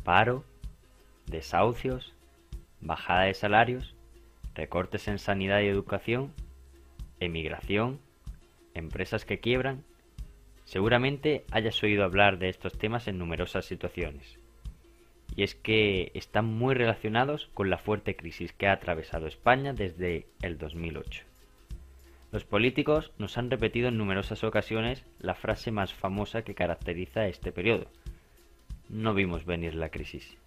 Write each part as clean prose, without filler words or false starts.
Paro, desahucios, bajada de salarios, recortes en sanidad y educación, emigración, empresas que quiebran. Seguramente hayas oído hablar de estos temas en numerosas situaciones. Y es que están muy relacionados con la fuerte crisis que ha atravesado España desde el 2008. Los políticos nos han repetido en numerosas ocasiones la frase más famosa que caracteriza este periodo: no vimos venir la crisis.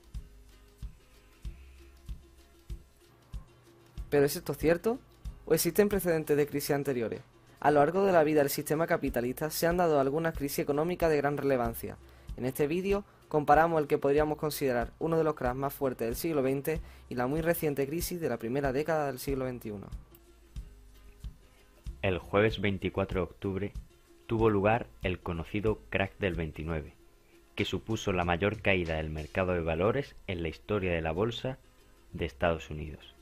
¿Pero es esto cierto? ¿O existen precedentes de crisis anteriores? A lo largo de la vida del sistema capitalista se han dado algunas crisis económicas de gran relevancia. En este vídeo comparamos el que podríamos considerar uno de los cracks más fuertes del siglo XX y la muy reciente crisis de la primera década del siglo XXI. El jueves 24 de octubre tuvo lugar el conocido crack del 29, que supuso la mayor caída del mercado de valores en la historia de la bolsa de Estados Unidos.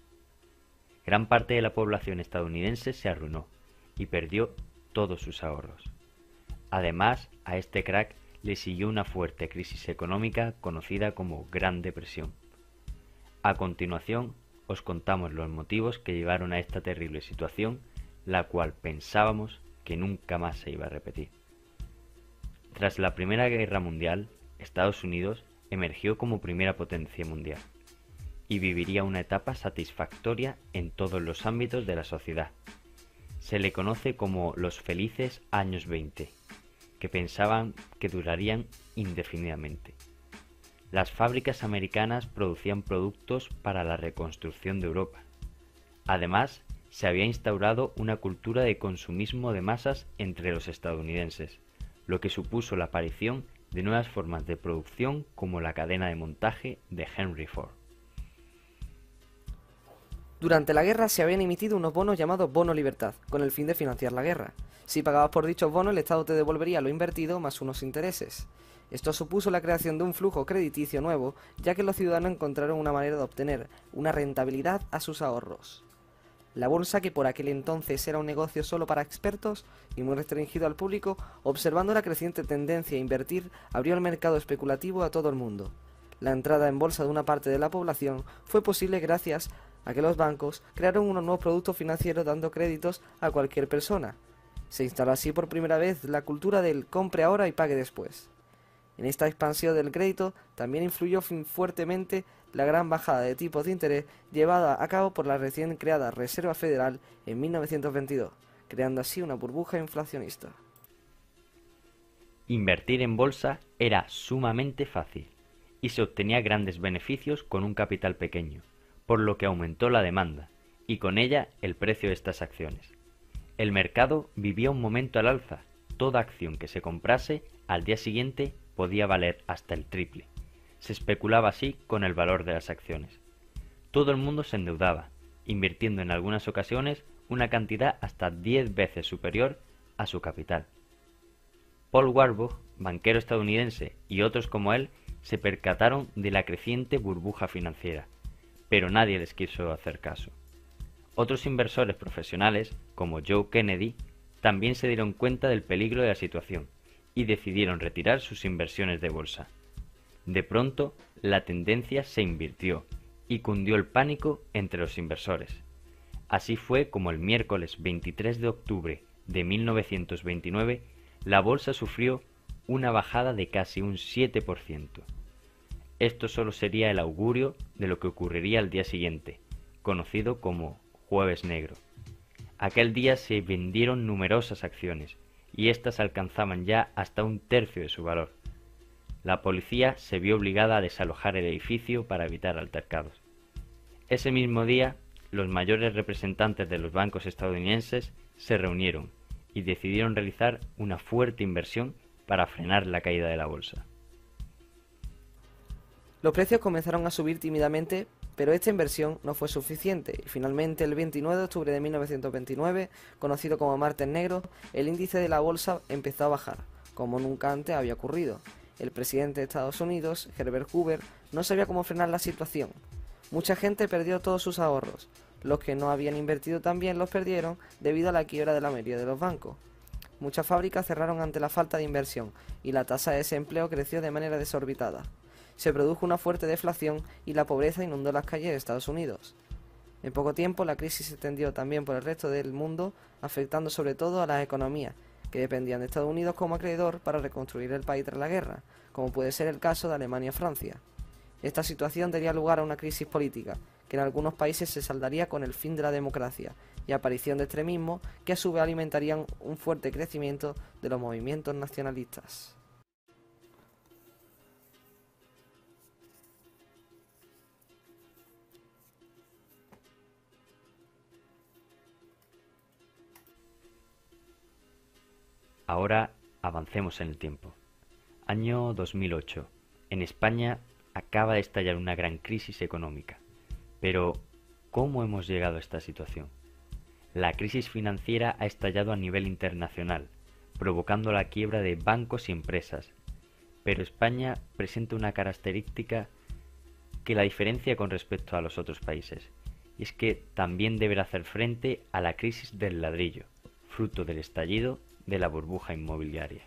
Gran parte de la población estadounidense se arruinó y perdió todos sus ahorros. Además, a este crack le siguió una fuerte crisis económica conocida como Gran Depresión. A continuación, os contamos los motivos que llevaron a esta terrible situación, la cual pensábamos que nunca más se iba a repetir. Tras la Primera Guerra Mundial, Estados Unidos emergió como primera potencia mundial y viviría una etapa satisfactoria en todos los ámbitos de la sociedad. Se le conoce como los felices años 20, que pensaban que durarían indefinidamente. Las fábricas americanas producían productos para la reconstrucción de Europa. Además, se había instaurado una cultura de consumismo de masas entre los estadounidenses, lo que supuso la aparición de nuevas formas de producción como la cadena de montaje de Henry Ford. Durante la guerra se habían emitido unos bonos llamados bono libertad, con el fin de financiar la guerra. Si pagabas por dichos bonos, el Estado te devolvería lo invertido más unos intereses. Esto supuso la creación de un flujo crediticio nuevo, ya que los ciudadanos encontraron una manera de obtener una rentabilidad a sus ahorros. La bolsa, que por aquel entonces era un negocio solo para expertos y muy restringido al público, observando la creciente tendencia a invertir, abrió el mercado especulativo a todo el mundo. La entrada en bolsa de una parte de la población fue posible gracias a que los bancos crearon unos nuevos productos financieros dando créditos a cualquier persona. Se instaló así por primera vez la cultura del compre ahora y pague después. En esta expansión del crédito también influyó fuertemente la gran bajada de tipos de interés llevada a cabo por la recién creada Reserva Federal en 1922, creando así una burbuja inflacionista. Invertir en bolsa era sumamente fácil y se obtenía grandes beneficios con un capital pequeño, por lo que aumentó la demanda y con ella el precio de estas acciones. El mercado vivía un momento al alza. Toda acción que se comprase al día siguiente podía valer hasta el triple. Se especulaba así con el valor de las acciones. Todo el mundo se endeudaba, invirtiendo en algunas ocasiones una cantidad hasta 10 veces superior a su capital. Paul Warburg, banquero estadounidense, y otros como él se percataron de la creciente burbuja financiera, pero nadie les quiso hacer caso. Otros inversores profesionales, como Joe Kennedy, también se dieron cuenta del peligro de la situación y decidieron retirar sus inversiones de bolsa. De pronto, la tendencia se invirtió y cundió el pánico entre los inversores. Así fue como el miércoles 23 de octubre de 1929 la bolsa sufrió una bajada de casi un 7%. Esto solo sería el augurio de lo que ocurriría al día siguiente, conocido como Jueves Negro. Aquel día se vendieron numerosas acciones y éstas alcanzaban ya hasta un tercio de su valor. La policía se vio obligada a desalojar el edificio para evitar altercados. Ese mismo día, los mayores representantes de los bancos estadounidenses se reunieron y decidieron realizar una fuerte inversión para frenar la caída de la bolsa. Los precios comenzaron a subir tímidamente, pero esta inversión no fue suficiente y finalmente el 29 de octubre de 1929, conocido como martes negro, el índice de la bolsa empezó a bajar, como nunca antes había ocurrido. El presidente de Estados Unidos, Herbert Hoover, no sabía cómo frenar la situación. Mucha gente perdió todos sus ahorros. Los que no habían invertido también los perdieron debido a la quiebra de la mayoría de los bancos. Muchas fábricas cerraron ante la falta de inversión y la tasa de desempleo creció de manera desorbitada. se produjo una fuerte deflación y la pobreza inundó las calles de Estados Unidos. En poco tiempo la crisis se extendió también por el resto del mundo, afectando sobre todo a las economías, que dependían de Estados Unidos como acreedor para reconstruir el país tras la guerra, como puede ser el caso de Alemania o Francia. Esta situación daría lugar a una crisis política, que en algunos países se saldaría con el fin de la democracia y aparición de extremismo que a su vez alimentarían un fuerte crecimiento de los movimientos nacionalistas. Ahora avancemos en el tiempo. Año 2008. En España acaba de estallar una gran crisis económica. Pero, ¿cómo hemos llegado a esta situación? La crisis financiera ha estallado a nivel internacional, provocando la quiebra de bancos y empresas. Pero España presenta una característica que la diferencia con respecto a los otros países, y es que también deberá hacer frente a la crisis del ladrillo, fruto del estallido de la burbuja inmobiliaria.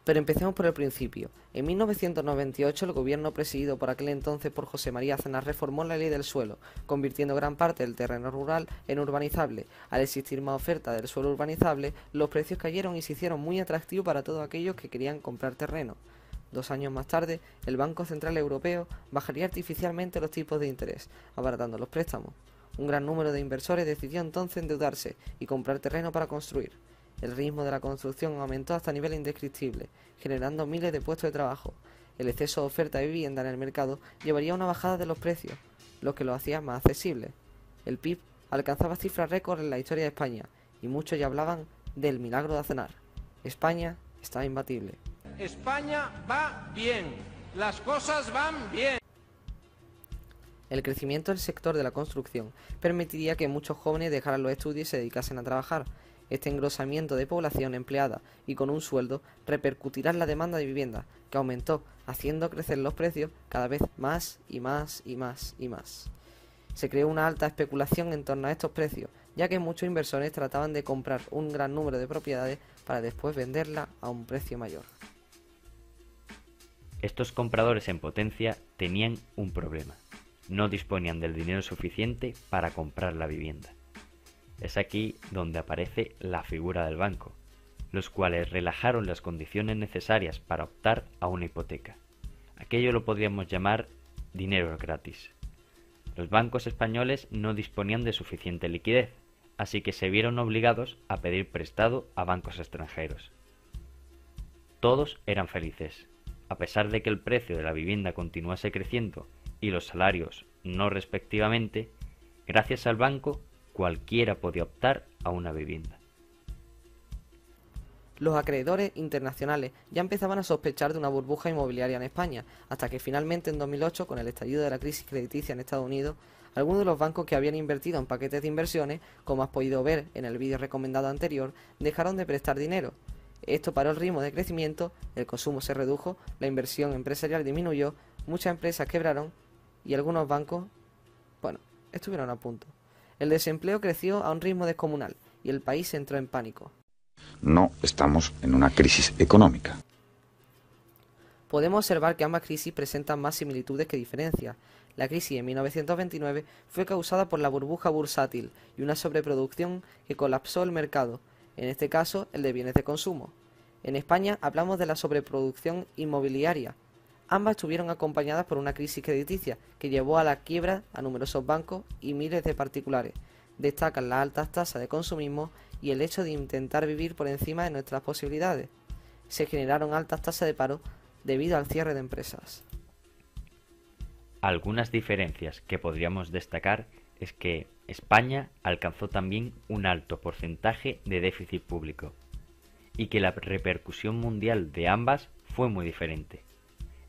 Pero empecemos por el principio. En 1998 el gobierno presidido por aquel entonces por José María Aznar reformó la ley del suelo, convirtiendo gran parte del terreno rural en urbanizable. Al existir más oferta del suelo urbanizable, los precios cayeron y se hicieron muy atractivos para todos aquellos que querían comprar terreno. 2 años más tarde, el Banco Central Europeo bajaría artificialmente los tipos de interés, abaratando los préstamos. Un gran número de inversores decidió entonces endeudarse y comprar terreno para construir. El ritmo de la construcción aumentó hasta niveles indescriptibles, generando miles de puestos de trabajo. El exceso de oferta de vivienda en el mercado llevaría a una bajada de los precios, lo que lo hacía más accesible. El PIB alcanzaba cifras récord en la historia de España, y muchos ya hablaban del milagro de Aznar. España estaba imbatible. España va bien, las cosas van bien. El crecimiento del sector de la construcción permitiría que muchos jóvenes dejaran los estudios y se dedicasen a trabajar. Este engrosamiento de población empleada y con un sueldo repercutirá en la demanda de vivienda, que aumentó, haciendo crecer los precios cada vez más y más y más y más. Se creó una alta especulación en torno a estos precios, ya que muchos inversores trataban de comprar un gran número de propiedades para después venderla a un precio mayor. Estos compradores en potencia tenían un problema. No disponían del dinero suficiente para comprar la vivienda. Es aquí donde aparece la figura del banco, los cuales relajaron las condiciones necesarias para optar a una hipoteca. Aquello lo podríamos llamar dinero gratis. Los bancos españoles no disponían de suficiente liquidez, así que se vieron obligados a pedir prestado a bancos extranjeros. Todos eran felices, a pesar de que el precio de la vivienda continuase creciendo y los salarios no respectivamente. Gracias al banco, cualquiera podía optar a una vivienda. Los acreedores internacionales ya empezaban a sospechar de una burbuja inmobiliaria en España, hasta que finalmente en 2008, con el estallido de la crisis crediticia en Estados Unidos, algunos de los bancos que habían invertido en paquetes de inversiones, como has podido ver en el vídeo recomendado anterior, dejaron de prestar dinero. Esto paró el ritmo de crecimiento, el consumo se redujo, la inversión empresarial disminuyó, muchas empresas quebraron y algunos bancos, estuvieron a punto. El desempleo creció a un ritmo descomunal y el país entró en pánico. No estamos en una crisis económica. Podemos observar que ambas crisis presentan más similitudes que diferencias. La crisis de 1929 fue causada por la burbuja bursátil y una sobreproducción que colapsó el mercado, en este caso el de bienes de consumo. En España hablamos de la sobreproducción inmobiliaria. Ambas estuvieron acompañadas por una crisis crediticia que llevó a la quiebra a numerosos bancos y miles de particulares. Destacan las altas tasas de consumismo y el hecho de intentar vivir por encima de nuestras posibilidades. Se generaron altas tasas de paro debido al cierre de empresas. Algunas diferencias que podríamos destacar es que España alcanzó también un alto porcentaje de déficit público y que la repercusión mundial de ambas fue muy diferente.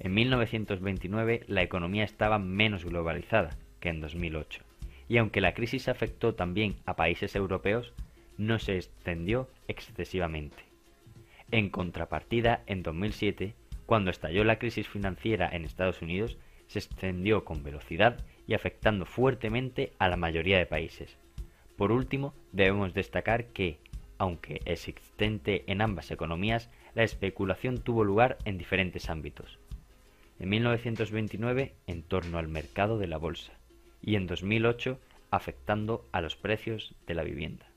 En 1929 la economía estaba menos globalizada que en 2008, y aunque la crisis afectó también a países europeos, no se extendió excesivamente. En contrapartida, en 2007, cuando estalló la crisis financiera en Estados Unidos, se extendió con velocidad y afectando fuertemente a la mayoría de países. Por último, debemos destacar que, aunque existente en ambas economías, la especulación tuvo lugar en diferentes ámbitos. en 1929 en torno al mercado de la bolsa y en 2008 afectando a los precios de la vivienda.